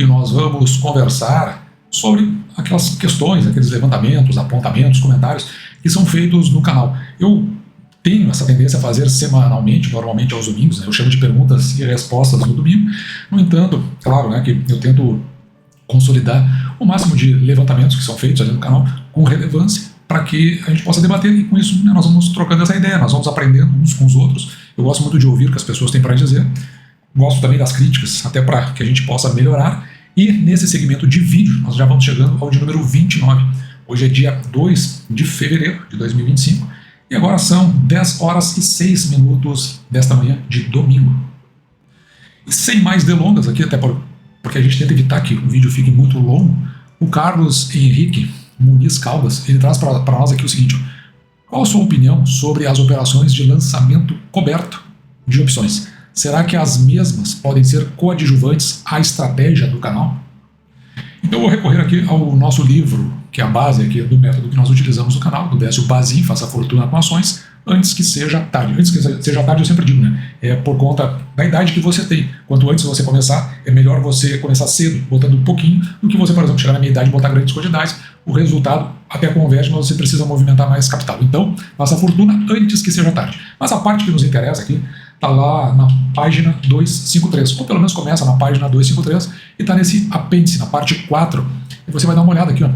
que nós vamos conversar sobre aquelas questões, aqueles levantamentos, apontamentos, comentários que são feitos no canal. Eu tenho essa tendência a fazer semanalmente, normalmente aos domingos, né? Eu chamo de perguntas e respostas no domingo. No entanto, claro, né, que eu tento consolidar o máximo de levantamentos que são feitos ali no canal com relevância para que a gente possa debater, e com isso, né, nós vamos trocando essa ideia, nós vamos aprendendo uns com os outros. Eu gosto muito de ouvir o que as pessoas têm para dizer, gosto também das críticas, até para que a gente possa melhorar. E nesse segmento de vídeo, nós já vamos chegando ao de número 29. Hoje é dia 2 de fevereiro de 2025, e agora são 10 horas e 6 minutos desta manhã de domingo. E sem mais delongas aqui, até porque a gente tenta evitar que o vídeo fique muito longo, o Carlos Henrique Muniz Caldas, ele traz para nós aqui o seguinte: qual a sua opinião sobre as operações de lançamento coberto de opções? Será que as mesmas podem ser coadjuvantes à estratégia do canal? Então eu vou recorrer aqui ao nosso livro, que é a base aqui do método que nós utilizamos no canal, do Décio Bazin, Faça Fortuna com Ações, antes que seja tarde. Antes que seja tarde eu sempre digo, né? É por conta da idade que você tem. Quanto antes você começar, é melhor você começar cedo, botando um pouquinho, do que você, por exemplo, chegar na minha idade e botar grandes quantidades. O resultado até converge, mas você precisa movimentar mais capital. Então, faça fortuna antes que seja tarde. Mas a parte que nos interessa aqui está lá na página 253, ou pelo menos começa na página 253 e está nesse apêndice, na parte 4. E você vai dar uma olhada aqui, ó,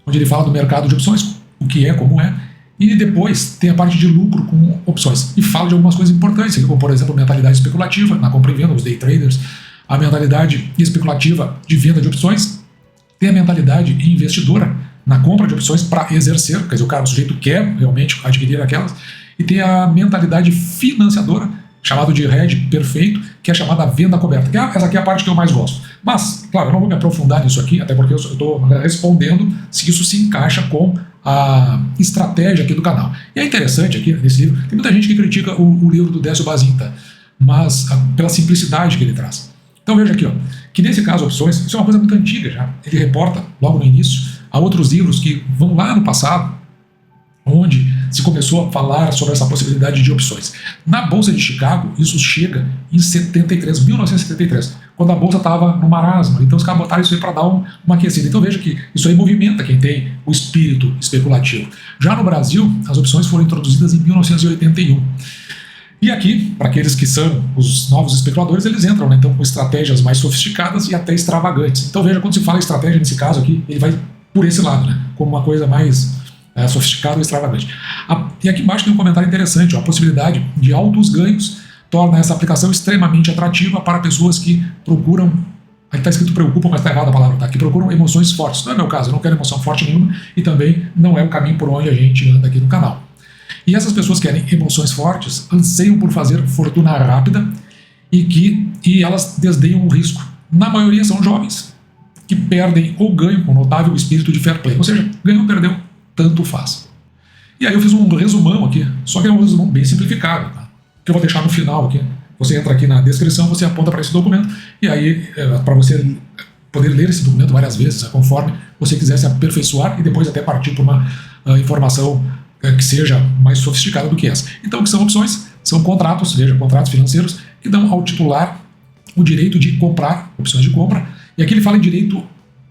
onde ele fala do mercado de opções, o que é, como é, e depois tem a parte de lucro com opções. E fala de algumas coisas importantes, como por exemplo, mentalidade especulativa na compra e venda, os day traders, a mentalidade especulativa de venda de opções, tem a mentalidade investidora na compra de opções para exercer, quer dizer, o sujeito quer realmente adquirir aquelas, e tem a mentalidade financiadora, chamado de hedge perfeito, que é chamada venda coberta, que essa aqui é a parte que eu mais gosto. Mas, claro, eu não vou me aprofundar nisso aqui, até porque eu estou respondendo se isso se encaixa com a estratégia aqui do canal. E é interessante aqui nesse livro, tem muita gente que critica o livro do Décio Bazin, tá? Mas pela simplicidade que ele traz. Então veja aqui, ó, que nesse caso opções, isso é uma coisa muito antiga já, ele reporta logo no início a outros livros que vão lá no passado, onde se começou a falar sobre essa possibilidade de opções. Na Bolsa de Chicago, isso chega em 1973, quando a Bolsa estava no marasmo. Então os caras botaram isso aí para dar uma aquecida. Então veja que isso aí movimenta quem tem o espírito especulativo. Já no Brasil, as opções foram introduzidas em 1981. E aqui, para aqueles que são os novos especuladores, eles entram, né, então, com estratégias mais sofisticadas e até extravagantes. Então veja, quando se fala estratégia nesse caso aqui, ele vai por esse lado, né, como uma coisa mais sofisticado e extravagante. E aqui embaixo tem um comentário interessante, ó, a possibilidade de altos ganhos torna essa aplicação extremamente atrativa para pessoas que procuram, aqui está escrito preocupam, mas está errada a palavra, tá? Que procuram emoções fortes. Não é meu caso, eu não quero emoção forte nenhuma e também não é o caminho por onde a gente anda aqui no canal. E essas pessoas que querem emoções fortes anseiam por fazer fortuna rápida e elas desdenham o risco. Na maioria são jovens que perdem ou ganham com notável espírito de fair play, ou seja, ganhou ou perdeu, tanto faz. E aí eu fiz um resumão aqui, só que é um resumão bem simplificado, tá? Que eu vou deixar no final aqui. Você entra aqui na descrição, você aponta para esse documento, e aí para você poder ler esse documento várias vezes, conforme você quiser se aperfeiçoar e depois até partir para uma informação que seja mais sofisticada do que essa. Então o que são opções? São contratos, veja, contratos financeiros que dão ao titular o direito de comprar, opções de compra, e aqui ele fala em direito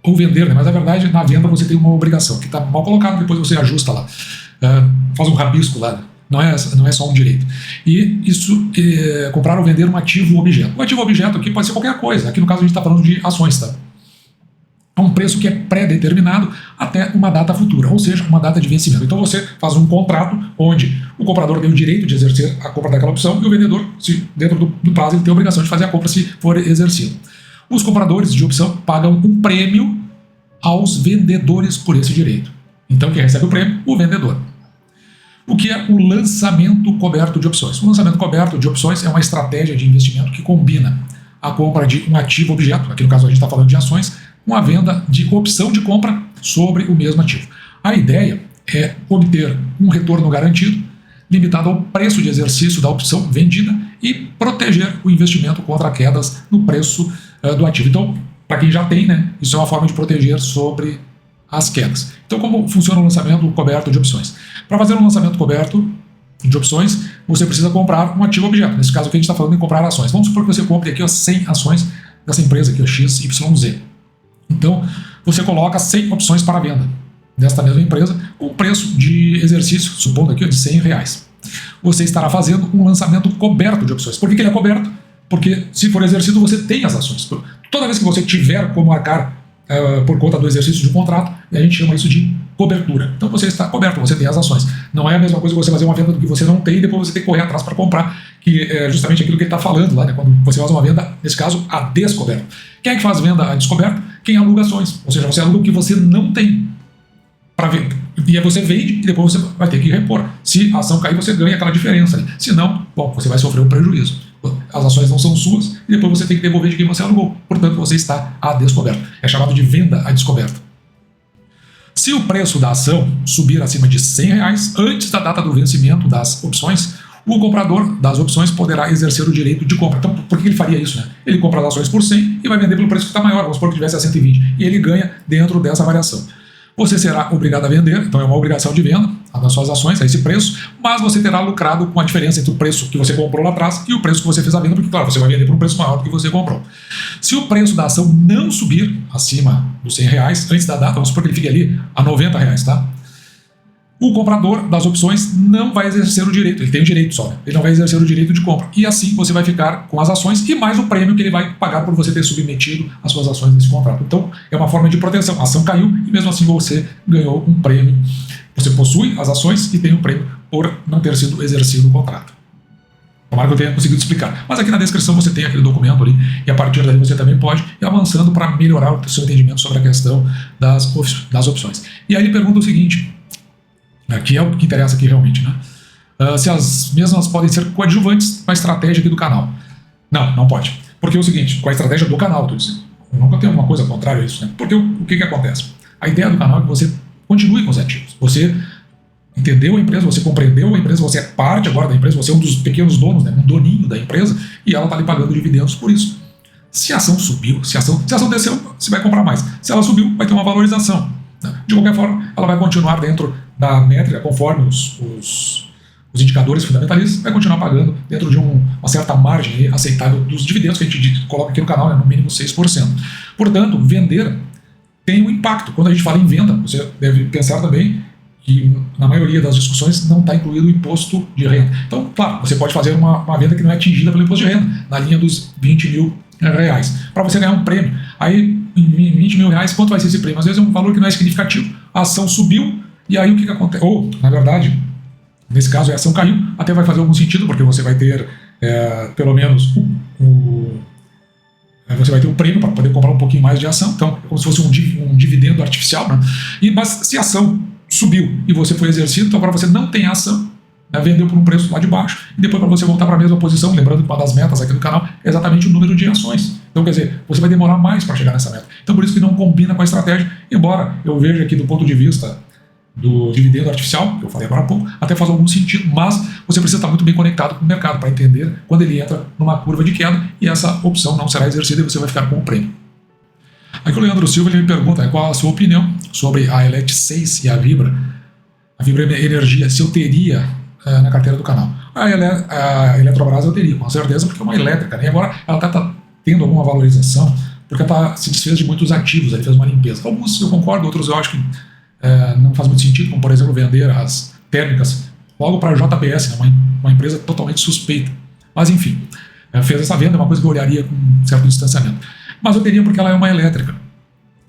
ou vender, né? Mas na verdade na venda você tem uma obrigação, que está mal colocado, depois você ajusta lá, faz um rabisco lá, não é só um direito. E isso, comprar ou vender um ativo ou objeto. O ativo ou objeto aqui pode ser qualquer coisa, aqui no caso a gente está falando de ações, tá? A um preço que é pré-determinado até uma data futura, ou seja, uma data de vencimento. Então você faz um contrato onde o comprador tem o direito de exercer a compra daquela opção e o vendedor, dentro do prazo, ele tem a obrigação de fazer a compra se for exercido. Os compradores de opção pagam um prêmio aos vendedores por esse direito. Então quem recebe o prêmio? O vendedor. O que é o lançamento coberto de opções? O lançamento coberto de opções é uma estratégia de investimento que combina a compra de um ativo objeto, aqui no caso a gente está falando de ações, com a venda de opção de compra sobre o mesmo ativo. A ideia é obter um retorno garantido, limitado ao preço de exercício da opção vendida e proteger o investimento contra quedas no preço do ativo. Então, para quem já tem, né, isso é uma forma de proteger sobre as quedas. Então, como funciona o lançamento coberto de opções? Para fazer um lançamento coberto de opções, você precisa comprar um ativo objeto. Nesse caso aqui a gente está falando em comprar ações. Vamos supor que você compre aqui 100 ações dessa empresa aqui, o XYZ. Então, você coloca 100 opções para venda desta mesma empresa, com o preço de exercício, supondo aqui, de R$100. Você estará fazendo um lançamento coberto de opções. Por que ele é coberto? Porque, se for exercido, você tem as ações. Toda vez que você tiver como marcar por conta do exercício de um contrato, a gente chama isso de cobertura. Então você está coberto, você tem as ações. Não é a mesma coisa que você fazer uma venda do que você não tem e depois você tem que correr atrás para comprar, que é justamente aquilo que ele está falando lá, né? Quando você faz uma venda, nesse caso, a descoberto. Quem é que faz venda a descoberto? Quem aluga ações. Ou seja, você aluga o que você não tem para vender. E aí você vende e depois você vai ter que repor. Se a ação cair, você ganha aquela diferença ali. Se não, bom, você vai sofrer um prejuízo. As ações não são suas e depois você tem que devolver de quem você alugou. Portanto, você está a descoberto. É chamado de venda a descoberto. Se o preço da ação subir acima de R$100 antes da data do vencimento das opções, o comprador das opções poderá exercer o direito de compra. Então, por que ele faria isso, né? Ele compra as ações por 100 e vai vender pelo preço que está maior, vamos supor que tivesse a 120, e ele ganha dentro dessa variação. Você será obrigado a vender, então é uma obrigação de venda das suas ações a esse preço, mas você terá lucrado com a diferença entre o preço que você comprou lá atrás e o preço que você fez a venda, porque, claro, você vai vender por um preço maior do que você comprou. Se o preço da ação não subir acima dos R$100 antes da data, vamos supor que ele fique ali a R$90, tá? O comprador das opções não vai exercer o direito, ele tem o direito só, né? Ele não vai exercer o direito de compra. E assim você vai ficar com as ações e mais o prêmio que ele vai pagar por você ter submetido as suas ações nesse contrato. Então é uma forma de proteção. A ação caiu e mesmo assim você ganhou um prêmio. Você possui as ações e tem um prêmio por não ter sido exercido o contrato. Tomara que eu tenha conseguido explicar. Mas aqui na descrição você tem aquele documento ali e a partir daí você também pode ir avançando para melhorar o seu entendimento sobre a questão das opções. E aí ele pergunta o seguinte, que é o que interessa aqui realmente, né? Se as mesmas podem ser coadjuvantes na estratégia aqui do canal. Não, não pode. Porque é o seguinte, com a estratégia do canal, estou dizendo. Eu nunca tenho alguma coisa contrária a isso, né? Porque o que acontece? A ideia do canal é que você continue com os ativos. Você entendeu a empresa, você compreendeu a empresa, você é parte agora da empresa, você é um dos pequenos donos, né? Um doninho da empresa, e ela está lhe pagando dividendos por isso. Se a ação subiu, se a ação desceu, você vai comprar mais. Se ela subiu, vai ter uma valorização. De qualquer forma, ela vai continuar dentro da métrica, conforme os indicadores fundamentalistas, vai continuar pagando dentro de uma certa margem aceitável dos dividendos que a gente coloca aqui no canal, né, no mínimo 6%. Portanto, vender tem um impacto. Quando a gente fala em venda, você deve pensar também que na maioria das discussões não está incluído o imposto de renda. Então, claro, você pode fazer uma venda que não é atingida pelo imposto de renda, na linha dos R$20 mil, para você ganhar um prêmio. Aí, em R$20 mil, quanto vai ser esse prêmio? Às vezes é um valor que não é significativo. A ação subiu, e aí o que acontece? Ou, na verdade, nesse caso a ação caiu, até vai fazer algum sentido, porque você vai ter pelo menos você vai ter um prêmio para poder comprar um pouquinho mais de ação. Então, é como se fosse um dividendo artificial, né? Mas se a ação subiu e você foi exercido, então agora você não tem ação, né? Vendeu por um preço lá de baixo, e depois para você voltar para a mesma posição, lembrando que uma das metas aqui do canal é exatamente o número de ações. Então, quer dizer, você vai demorar mais para chegar nessa meta. Então, por isso que não combina com a estratégia, embora eu veja aqui do ponto de vista do dividendo artificial, que eu falei agora há pouco, até faz algum sentido, mas você precisa estar muito bem conectado com o mercado para entender quando ele entra numa curva de queda e essa opção não será exercida e você vai ficar com o prêmio. Aqui o Leandro Silva ele me pergunta qual a sua opinião sobre a ELET6 e a Vibra Energia, se eu teria na carteira do canal. A Eletrobras eu teria, com certeza, porque é uma elétrica, né? Agora ela está tendo alguma valorização, porque ela se desfez de muitos ativos, ele fez uma limpeza. Alguns eu concordo, outros eu acho que não faz muito sentido, como por exemplo vender as térmicas logo para a JBS, né? uma empresa totalmente suspeita. Mas enfim, fez essa venda, é uma coisa que eu olharia com um certo distanciamento. Mas eu teria porque ela é uma elétrica.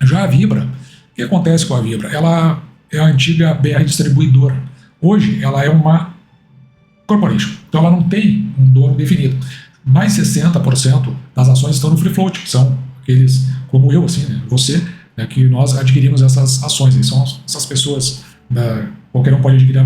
Já a Vibra, o que acontece com a Vibra? Ela é a antiga BR Distribuidora. Hoje ela é uma corporation, então ela não tem um dono definido. Mais 60% das ações estão no free float, que são aqueles como eu, assim, né? Você, né, que nós adquirimos essas ações, são essas pessoas, qualquer um pode adquirir a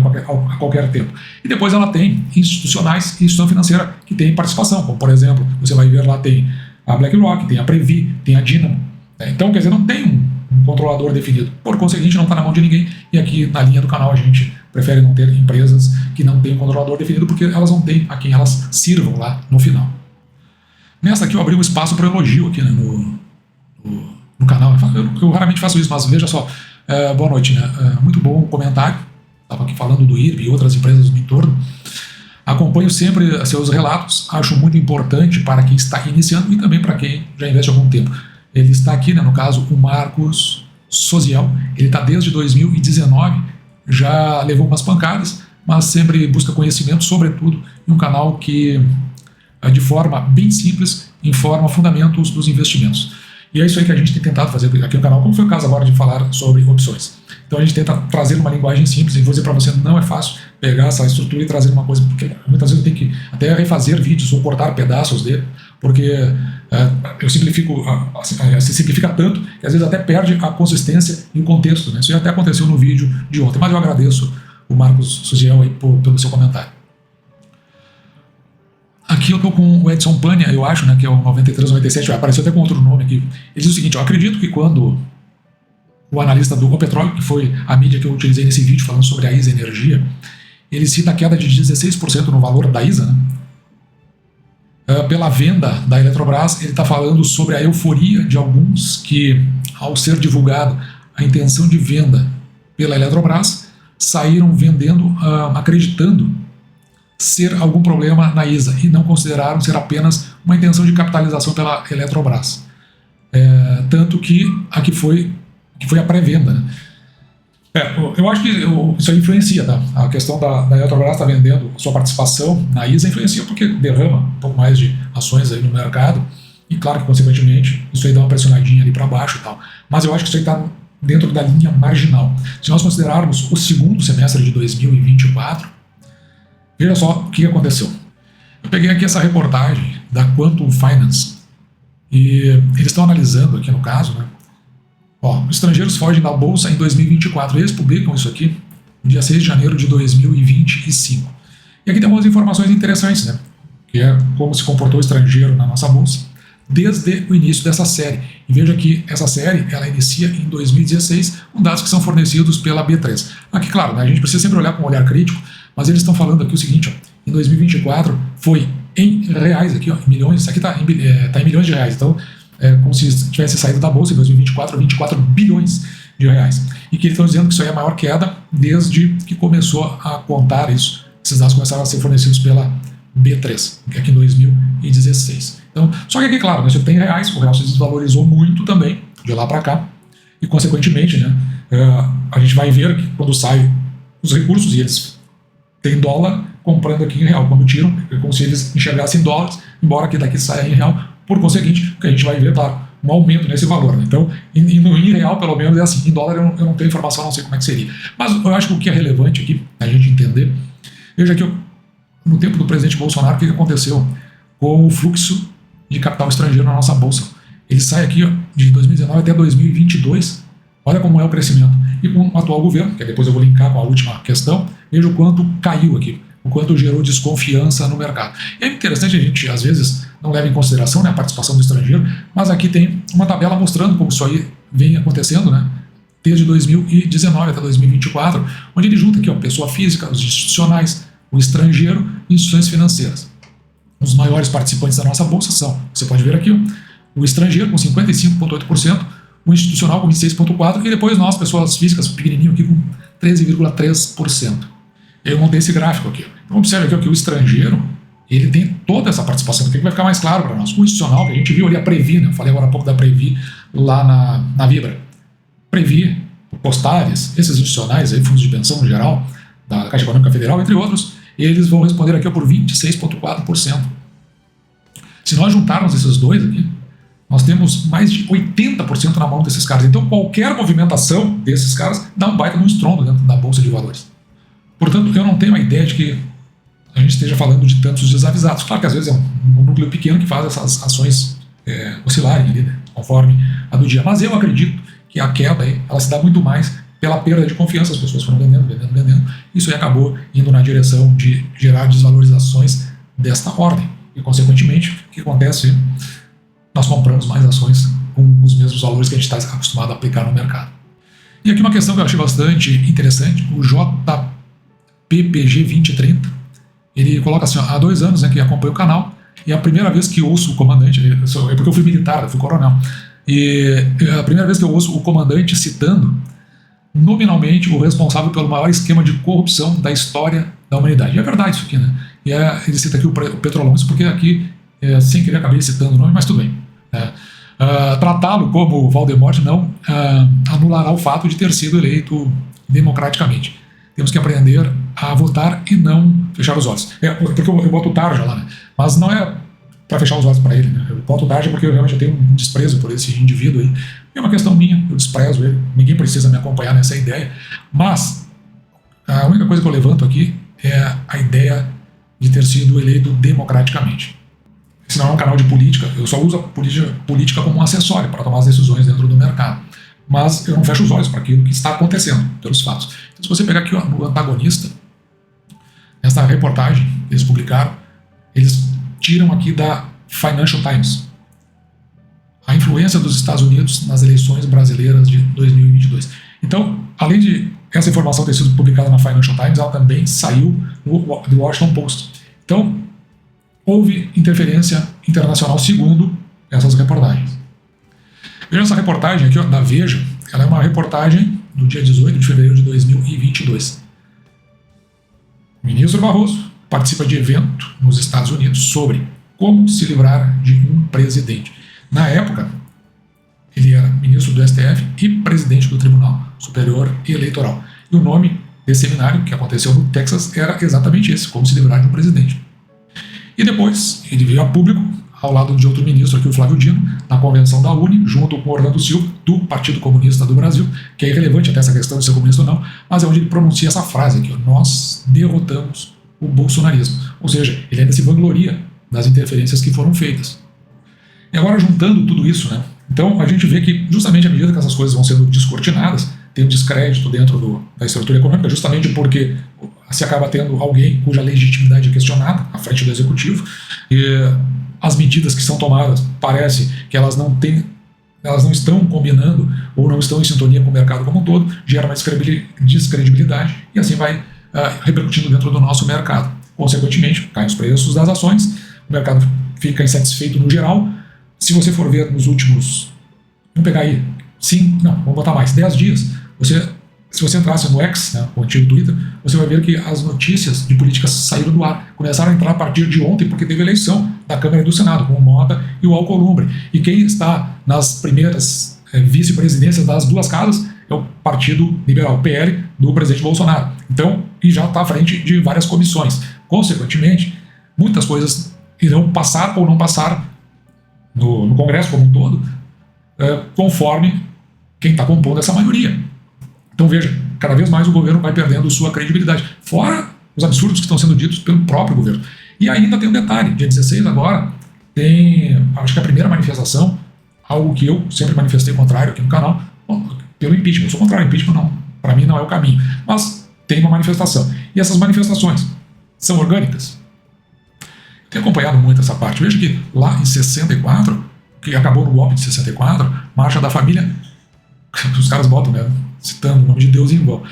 qualquer tempo. E depois ela tem institucionais e instituição financeira que tem participação, como por exemplo, você vai ver lá tem a BlackRock, tem a Previ, tem a Dynamo. Então, quer dizer, não tem um controlador definido. Por conseguinte, não está na mão de ninguém. E aqui na linha do canal a gente prefere não ter empresas que não têm um controlador definido, porque elas não têm a quem elas sirvam lá no final. Nessa aqui eu abri um espaço para elogio aqui, né, no canal. Eu raramente faço isso, mas veja só. Boa noite, né? Muito bom o comentário. Estava aqui falando do IRB e outras empresas do entorno. Acompanho sempre seus relatos, acho muito importante para quem está iniciando e também para quem já investe há algum tempo. Ele está aqui, né, no caso, o Marcos Soziel, ele está desde 2019, já levou umas pancadas, mas sempre busca conhecimento, sobretudo em um canal que, de forma bem simples, informa fundamentos dos investimentos. E é isso aí que a gente tem tentado fazer aqui no canal, como foi o caso agora de falar sobre opções. Então a gente tenta trazer uma linguagem simples, e vou dizer para você, não é fácil pegar essa estrutura e trazer uma coisa, porque muitas vezes eu tenho que até refazer vídeos ou cortar pedaços dele, porque eu simplifico, se simplifica tanto que às vezes até perde a consistência e o contexto, né? Isso já até aconteceu no vídeo de ontem, mas eu agradeço o Marcos Suziel aí pelo seu comentário. Aqui eu estou com o Edson Pania, eu acho, né, que é o 9397, apareceu até com outro nome aqui. Ele diz o seguinte: eu acredito que quando o analista do O Petróleo, que foi a mídia que eu utilizei nesse vídeo falando sobre a ISA Energia, ele cita a queda de 16% no valor da ISA, né? Pela venda da Eletrobras. Ele está falando sobre a euforia de alguns que, ao ser divulgado a intenção de venda pela Eletrobras, saíram vendendo, acreditando ser algum problema na ISA e não consideraram ser apenas uma intenção de capitalização pela Eletrobras. Tanto que aqui foi a pré-venda, né? Eu acho que isso aí influencia, tá? A questão da Eletrobras estar vendendo sua participação na ISA influencia porque derrama um pouco mais de ações aí no mercado e, claro, que consequentemente isso aí dá uma pressionadinha ali para baixo e tal. Mas eu acho que isso aí está dentro da linha marginal. Se nós considerarmos o segundo semestre de 2024, veja só o que aconteceu. Eu peguei aqui essa reportagem da Quantum Finance e eles estão analisando aqui no caso, né? Os estrangeiros fogem da Bolsa em 2024. Eles publicam isso aqui no dia 6 de janeiro de 2025. E aqui tem algumas informações interessantes, né? Que é como se comportou o estrangeiro na nossa Bolsa desde o início dessa série. E veja que essa série ela inicia em 2016 com dados que são fornecidos pela B3. Aqui, claro, né, a gente precisa sempre olhar com um olhar crítico, mas eles estão falando aqui o seguinte: em 2024 foi em reais, aqui, em milhões, isso aqui está em milhões de reais, então como se tivesse saído da Bolsa em 2024, 24 bilhões de reais. E que eles estão dizendo que isso aí é a maior queda desde que começou a contar isso. Esses dados começaram a ser fornecidos pela B3, aqui em 2016. Então, só que aqui, claro, né, você tem reais, o real se desvalorizou muito também, de lá para cá, e consequentemente, né, a gente vai ver que quando saem os recursos e eles têm dólar comprando aqui em real, quando tiram, é como se eles enxergassem dólares, embora que daqui saia em real. Por conseguinte, o que a gente vai ver, claro, um aumento nesse valor, né? Então, em real, pelo menos, é assim. Em dólar, eu não tenho informação, não sei como é que seria. Mas eu acho que o que é relevante aqui, a gente entender, veja que no tempo do presidente Bolsonaro, o que aconteceu com o fluxo de capital estrangeiro na nossa Bolsa? Ele sai aqui de 2019 até 2022, olha como é o crescimento. E com o atual governo, que depois eu vou linkar com a última questão, veja o quanto caiu aqui, o quanto gerou desconfiança no mercado. E é interessante, a gente às vezes não leva em consideração, né, a participação do estrangeiro, mas aqui tem uma tabela mostrando como isso aí vem acontecendo, né, desde 2019 até 2024, onde ele junta aqui pessoa física, os institucionais, o estrangeiro e instituições financeiras. Os maiores participantes da nossa bolsa são, você pode ver aqui, o estrangeiro com 55,8%, o institucional com 26,4% e depois nós, pessoas físicas, pequenininho aqui com 13,3%. Eu montei esse gráfico aqui. Então observe aqui que o estrangeiro ele tem toda essa participação, porque vai ficar mais claro para nós. O institucional, que a gente viu ali a Previ, né? Eu falei agora há pouco da Previ lá na Vibra. Previ, Postares, esses institucionais, aí, fundos de pensão no geral, da Caixa Econômica Federal, entre outros, eles vão responder aqui por 26,4%. Se nós juntarmos esses dois aqui, nós temos mais de 80% na mão desses caras. Então qualquer movimentação desses caras dá um baita no estrondo dentro da Bolsa de Valores. Portanto, eu não tenho a ideia de que a gente esteja falando de tantos desavisados. Claro que às vezes é um núcleo pequeno que faz essas ações oscilarem ali, né, conforme a do dia. Mas eu acredito que a queda aí, ela se dá muito mais pela perda de confiança. As pessoas foram vendendo. Isso aí acabou indo na direção de gerar desvalorizações desta ordem. E, consequentemente, o que acontece? Nós compramos mais ações com os mesmos valores que a gente está acostumado a aplicar no mercado. E aqui uma questão que eu achei bastante interessante, o JPPG 2030, ele coloca assim, há 2 anos, né, que acompanha o canal, e é a primeira vez que ouço o comandante, é porque eu fui militar, eu fui coronel, e é a primeira vez que eu ouço o comandante citando nominalmente o responsável pelo maior esquema de corrupção da história da humanidade. E é verdade isso aqui, né? e ele cita aqui o Petrolão, isso porque aqui, sem querer, acabei citando o nome, mas tudo bem. Tratá-lo como Voldemort não anulará o fato de ter sido eleito democraticamente. Temos que aprender a votar e não fechar os olhos. Porque eu boto o Tarja lá, né? Mas não é para fechar os olhos para ele, né? Eu boto o Tarja porque eu realmente tenho um desprezo por esse indivíduo aí. É uma questão minha, eu desprezo ele, ninguém precisa me acompanhar nessa ideia. Mas a única coisa que eu levanto aqui é a ideia de ter sido eleito democraticamente. Esse não é um canal de política, eu só uso a política como um acessório para tomar as decisões dentro do mercado. Mas eu não fecho os olhos para aquilo que está acontecendo, pelos fatos. Então, se você pegar aqui no antagonista, nessa reportagem que eles publicaram, eles tiram aqui da Financial Times a influência dos Estados Unidos nas eleições brasileiras de 2022. Então, além de essa informação ter sido publicada na Financial Times, ela também saiu no The Washington Post. Então, houve interferência internacional segundo essas reportagens. Veja essa reportagem aqui, ó, da Veja. Ela é uma reportagem do dia 18 de fevereiro de 2022. O ministro Barroso participa de evento nos Estados Unidos sobre como se livrar de um presidente. Na época, ele era ministro do STF e presidente do Tribunal Superior Eleitoral. E o nome desse seminário, que aconteceu no Texas, era exatamente esse, como se livrar de um presidente. E depois, ele veio a público, ao lado de outro ministro aqui, o Flávio Dino, na convenção da UNE, junto com Orlando Silva, do Partido Comunista do Brasil, que é irrelevante até essa questão de ser comunista ou não, mas é onde ele pronuncia essa frase aqui, ó, nós derrotamos o bolsonarismo. Ou seja, ele ainda se vangloria das interferências que foram feitas. E agora, juntando tudo isso, né? Então a gente vê que, justamente à medida que essas coisas vão sendo descortinadas, tem um descrédito dentro da estrutura econômica, justamente porque se acaba tendo alguém cuja legitimidade é questionada à frente do executivo, e as medidas que são tomadas parece que elas não estão combinando ou não estão em sintonia com o mercado como um todo, gera uma descredibilidade e assim vai repercutindo dentro do nosso mercado. Consequentemente, caem os preços das ações, o mercado fica insatisfeito no geral. Se você for ver nos últimos, vamos pegar aí, vamos botar mais, 10 dias, se você entrasse no X, né, o antigo Twitter, você vai ver que as notícias de política saíram do ar, começaram a entrar a partir de ontem, porque teve eleição da Câmara e do Senado, com o Mota e o Alcolumbre. E quem está nas primeiras vice-presidências das duas casas é o Partido Liberal, o PL, do presidente Bolsonaro. Então, e já está à frente de várias comissões. Consequentemente, muitas coisas irão passar ou não passar no Congresso como um todo, conforme quem está compondo essa maioria. Então veja, cada vez mais o governo vai perdendo sua credibilidade, fora os absurdos que estão sendo ditos pelo próprio governo. E ainda tem um detalhe, dia 16 agora, tem, acho que a primeira manifestação, algo que eu sempre manifestei contrário aqui no canal, pelo impeachment. Eu sou contrário ao impeachment, para mim não é o caminho, mas tem uma manifestação. E essas manifestações são orgânicas? Eu tenho acompanhado muito essa parte. Veja que lá em 64, que acabou no golpe de 64, Marcha da Família, os caras botam, né, citando o nome de Deus em vão,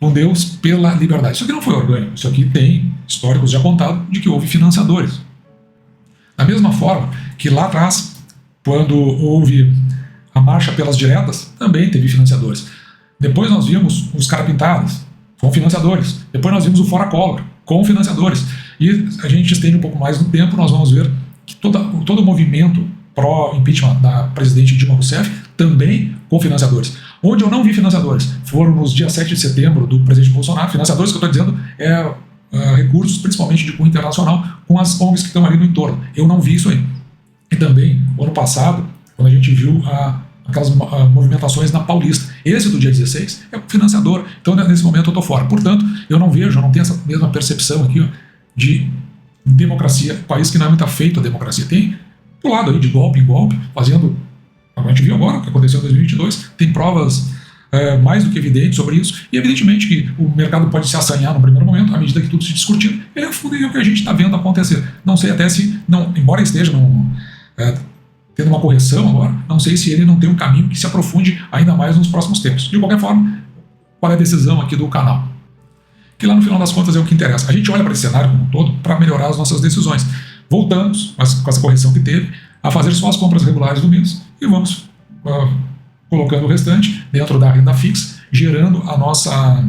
um Deus pela liberdade. Isso aqui não foi orgânico, isso aqui tem históricos já contados de que houve financiadores. Da mesma forma que lá atrás, quando houve a Marcha pelas Diretas, também teve financiadores. Depois nós vimos os Carapintadas, com financiadores. Depois nós vimos o Fora Collor, com financiadores. E a gente estende um pouco mais no tempo, nós vamos ver que todo o movimento pró-impeachment da presidente Dilma Rousseff também com financiadores. Onde eu não vi financiadores foram nos dias 7 de setembro do presidente Bolsonaro. Financiadores que eu estou dizendo recursos, principalmente de cunho internacional, com as ONGs que estão ali no entorno. Eu não vi isso aí. E também, ano passado, quando a gente viu aquelas movimentações na Paulista. Esse do dia 16 é o financiador. Então, nesse momento, eu estou fora. Portanto, eu não tenho essa mesma percepção aqui, ó, de democracia, país que não é muito afeito à democracia. Tem do lado aí, de golpe em golpe, fazendo, a gente viu agora o que aconteceu em 2022, tem provas mais do que evidentes sobre isso, e evidentemente que o mercado pode se assanhar no primeiro momento, à medida que tudo se discutir, ele é o que a gente está vendo acontecer. Não sei até se, embora esteja tendo uma correção agora, não sei se ele não tem um caminho que se aprofunde ainda mais nos próximos tempos. De qualquer forma, qual é a decisão aqui do canal? Que lá no final das contas é o que interessa. A gente olha para esse cenário como um todo para melhorar as nossas decisões. Voltamos, mas com essa correção que teve, a fazer só as compras regulares do mês e vamos colocando o restante dentro da renda fixa, gerando a nossa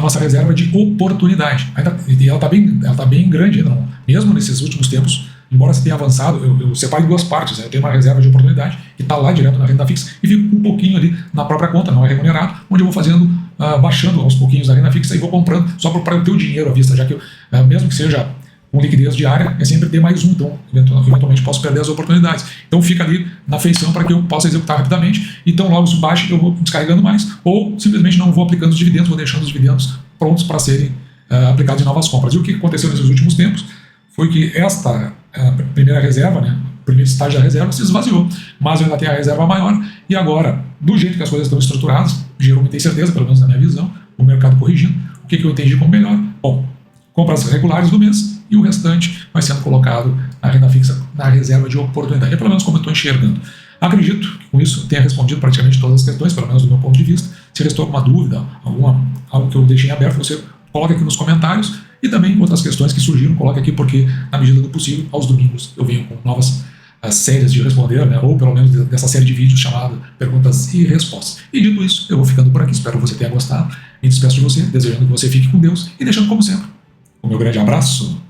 nossa reserva de oportunidade. E ela está bem grande ainda, não. Mesmo nesses últimos tempos, embora você tenha avançado, eu separo em duas partes. Né? Eu tenho uma reserva de oportunidade que está lá direto na renda fixa e fico um pouquinho ali na própria conta, não é remunerado, onde eu vou fazendo, baixando aos pouquinhos a renda fixa e vou comprando só para eu ter o dinheiro à vista, já que mesmo que seja com liquidez diária, é sempre ter mais um, então eventualmente posso perder as oportunidades. Então fica ali na feição para que eu possa executar rapidamente, então logo isso baixa eu vou descarregando mais, ou simplesmente não vou aplicando os dividendos, vou deixando os dividendos prontos para serem aplicados em novas compras. E o que aconteceu nesses últimos tempos foi que esta primeira reserva, né, o primeiro estágio da reserva se esvaziou, mas eu ainda tenho a reserva maior, e agora, do jeito que as coisas estão estruturadas, geralmente tem certeza, pelo menos na minha visão, o mercado corrigindo, o que eu entendi como melhor? Bom, compras regulares do mês, e o restante vai sendo colocado na renda fixa, na reserva de oportunidade. É pelo menos como eu estou enxergando. Acredito que com isso tenha respondido praticamente todas as questões, pelo menos do meu ponto de vista. Se restou alguma dúvida, algo que eu deixei em aberto, você coloca aqui nos comentários, e também outras questões que surgiram, coloque aqui, porque na medida do possível, aos domingos, eu venho com novas séries de responder, né, ou pelo menos dessa série de vídeos chamada Perguntas e Respostas. E dito isso, eu vou ficando por aqui, espero que você tenha gostado, me despeço de você, desejando que você fique com Deus, e deixando como sempre o meu grande abraço.